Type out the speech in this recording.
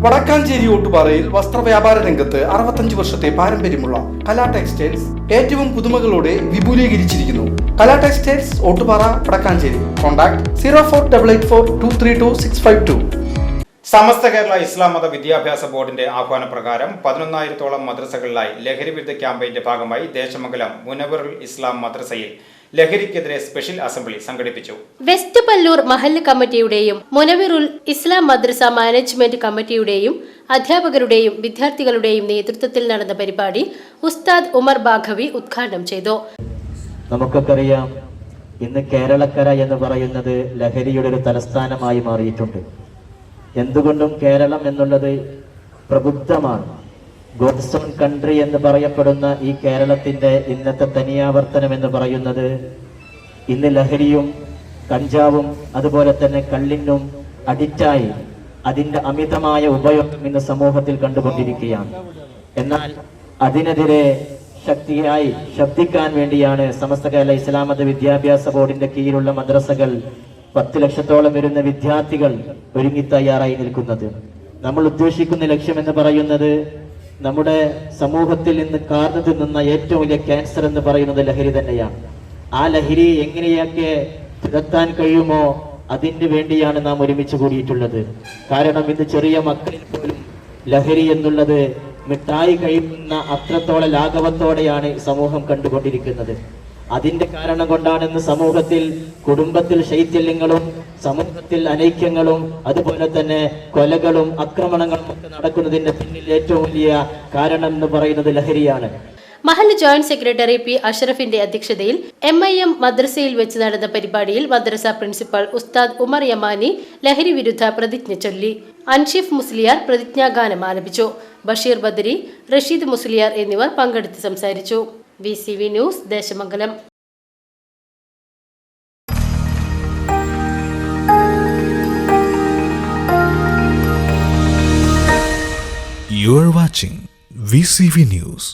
വടക്കാഞ്ചേരി ഓട്ടുപാറയിൽ വസ്ത്രവ്യാപാര രംഗത്ത് 65 വർഷത്തെ പാരമ്പര്യമുള്ള കലാ ടെക്സ്റ്റൈൽസ് ഏറ്റവും പുതുമകളോടെ വിപുലീകരിച്ചിരിക്കുന്നു. കലാ ടെക്സ്റ്റൈൽസ് ഓട്ടുപാറ വടക്കാഞ്ചേരി. കോൺടാക്ട് 04884232 സമസ്ത കേരള ഇസ്ലാം മത വിദ്യാഭ്യാസ ബോർഡിന്റെ ആഹ്വാനപ്രകാരം 11,000-ഓളം മദ്രസകളിലായി ലഹരി വിരുദ്ധ ക്യാമ്പയിന്റെ ഭാഗമായി ദേശമംഗലം മുനവ്വറുൽ ഇസ്ലാം മദ്രസയിൽ ലഹരിക്കെതിരെ സ്പെഷ്യൽ അസംബ്ലി സംഘടിപ്പിച്ചു. വെസ്റ്റ് പല്ലൂർ മഹല്ല് കമ്മിറ്റിയുടെയും മുനവ്വറുൽ ഇസ്ലാം മദ്രസ മാനേജ്മെന്റ് കമ്മിറ്റിയുടെയും അധ്യാപകരുടെയും വിദ്യാർത്ഥികളുടെയും നേതൃത്വത്തിൽ നടന്ന പരിപാടി ഉസ്താദ് ഉമർ ബാഖവി ഉദ്ഘാടനം ചെയ്തു. നമുക്കറിയാം, ഇന്ന് കേരളക്കര എന്ന് പറയുന്നത് ലഹരിയുടെ ഒരു തലസ്ഥാനമായി മാറിയിട്ടുണ്ട്. എന്തുകൊണ്ടും കേരളം എന്നുള്ളത് പ്രബുദ്ധമാണ്. ഗോഡ്സ് ഓൺ കൺട്രി എന്ന് പറയപ്പെടുന്ന ഈ കേരളത്തിന്റെ ഇന്നത്തെ തനിയാവർത്തനം എന്ന് പറയുന്നത് ഇന്ന് ലഹരിയും കഞ്ചാവും അതുപോലെ തന്നെ കള്ളിനും അഡിക്റ്റായി അതിന്റെ അമിതമായ ഉപയോഗം ഇന്ന് സമൂഹത്തിൽ കണ്ടുകൊണ്ടിരിക്കുകയാണ്. എന്നാൽ അതിനെതിരെ ശബ്ദിക്കാൻ വേണ്ടിയാണ് സമസ്ത കേരള ഇസ്ലാം മത വിദ്യാഭ്യാസ ബോർഡിന്റെ കീഴിലുള്ള മദ്രസകൾ 10 ലക്ഷത്തോളം വരുന്ന വിദ്യാർത്ഥികൾ ഒരുങ്ങി തയ്യാറായി നിൽക്കുന്നത്. നമ്മൾ ഉദ്ദേശിക്കുന്ന ലക്ഷ്യം എന്ന് പറയുന്നത് നമ്മുടെ സമൂഹത്തിൽ നിന്ന് കാർന്നു തിന്നുന്ന ഏറ്റവും വലിയ ക്യാൻസർ എന്ന് പറയുന്നത് ലഹരി തന്നെയാണ്. ആ ലഹരി എങ്ങനെയൊക്കെ തുരത്താൻ കഴിയുമോ അതിന് വേണ്ടിയാണ് നാം ഒരുമിച്ച് കൂടിയിട്ടുള്ളത്. കാരണം ഇന്ന് ചെറിയ മക്കളിൽ പോലും ലഹരി എന്നുള്ളത് മിഠായി കഴിക്കുന്ന അത്രത്തോളം ലാഘവത്തോടെയാണ് സമൂഹം കണ്ടുകൊണ്ടിരിക്കുന്നത്. അതിന്റെ കാരണം കൊണ്ടാണ് ഇന്ന് സമൂഹത്തിൽ കുടുംബത്തിൽ ശൈഥില്യങ്ങളും സമൂഹത്തിൽ അനൈക്യങ്ങളും അതുപോലെ തന്നെ കൊലകളും ആക്രമണങ്ങളും ഒക്കെ നടക്കുന്നതിന്റെ പിന്നിൽ ഏറ്റവും വലിയ കാരണം എന്ന് പറയുന്നത് ലഹരിയാണ്. മഹല്ല് ജോയിന്റ് സെക്രട്ടറി പി അഷ്റഫിന്റെ അധ്യക്ഷതയിൽ MIM മദ്രസയിൽ വെച്ച് നടന്ന പരിപാടിയിൽ മദ്രസ പ്രിൻസിപ്പൽ ഉസ്താദ് ഉമർ യമാനി ലഹരി വിരുദ്ധ പ്രതിജ്ഞ ചൊല്ലി. അൻഷിഫ് മുസ്ലിയാർ പ്രതിജ്ഞാഗാനം ആലപിച്ചു. ബഷീർ ബദരി, റഷീദ് മുസ്ലിയാർ എന്നിവർ പങ്കെടുത്ത് സംസാരിച്ചു. VCV news, Desamangalam. You are watching VCV News.